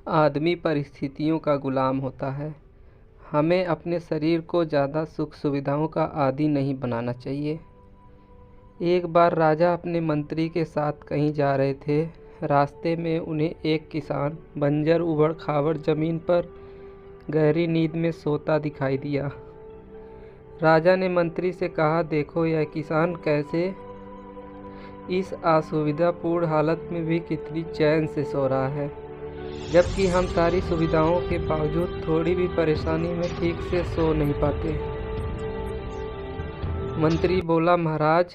आदमी परिस्थितियों का गुलाम होता है। हमें अपने शरीर को ज़्यादा सुख सुविधाओं का आदी नहीं बनाना चाहिए। एक बार राजा अपने मंत्री के साथ कहीं जा रहे थे। रास्ते में उन्हें एक किसान बंजर उबड़ खाबड़ जमीन पर गहरी नींद में सोता दिखाई दिया। राजा ने मंत्री से कहा, देखो यह किसान कैसे इस असुविधापूर्ण हालत में भी कितनी चैन से सो रहा है, जबकि हम सारी सुविधाओं के बावजूद थोड़ी भी परेशानी में ठीक से सो नहीं पाते। मंत्री बोला, महाराज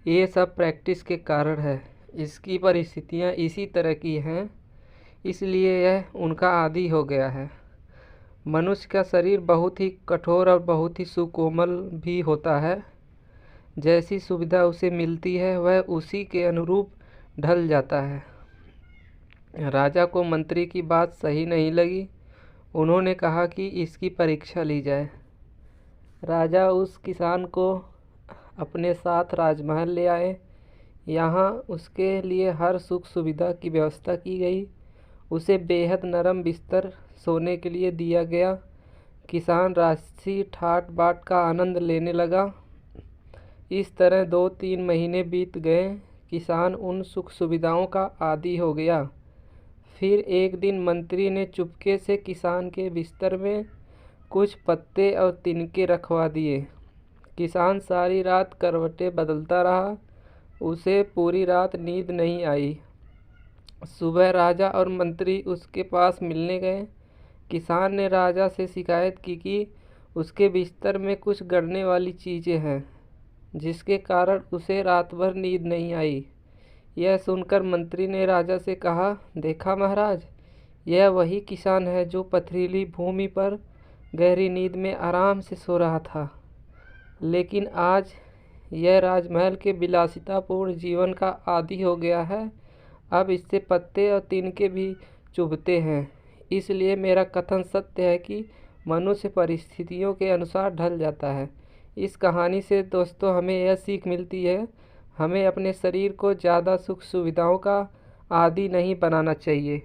ये सब प्रैक्टिस के कारण है। इसकी परिस्थितियाँ इसी तरह की हैं, इसलिए यह उनका आदी हो गया है। मनुष्य का शरीर बहुत ही कठोर और बहुत ही सुकोमल भी होता है। जैसी सुविधा उसे मिलती है वह उसी के अनुरूप ढल जाता है। राजा को मंत्री की बात सही नहीं लगी। उन्होंने कहा कि इसकी परीक्षा ली जाए। राजा उस किसान को अपने साथ राजमहल ले आए। यहाँ उसके लिए हर सुख सुविधा की व्यवस्था की गई। उसे बेहद नरम बिस्तर सोने के लिए दिया गया। किसान राशि ठाट बाट का आनंद लेने लगा। इस तरह 2-3 महीने बीत गए। किसान उन सुख सुविधाओं का आदी हो गया। फिर एक दिन मंत्री ने चुपके से किसान के बिस्तर में कुछ पत्ते और तिनके रखवा दिए। किसान सारी रात करवटें बदलता रहा। उसे पूरी रात नींद नहीं आई। सुबह राजा और मंत्री उसके पास मिलने गए। किसान ने राजा से शिकायत की कि उसके बिस्तर में कुछ गड़ने वाली चीज़ें हैं, जिसके कारण उसे रात भर नींद नहीं आई। यह सुनकर मंत्री ने राजा से कहा, देखा महाराज, यह वही किसान है जो पथरीली भूमि पर गहरी नींद में आराम से सो रहा था, लेकिन आज यह राजमहल के विलासितापूर्ण जीवन का आदी हो गया है। अब इससे पत्ते और तिनके भी चुभते हैं। इसलिए मेरा कथन सत्य है कि मनुष्य परिस्थितियों के अनुसार ढल जाता है। इस कहानी से दोस्तों हमें यह सीख मिलती है, हमें अपने शरीर को ज़्यादा सुख सुविधाओं का आदी नहीं बनाना चाहिए।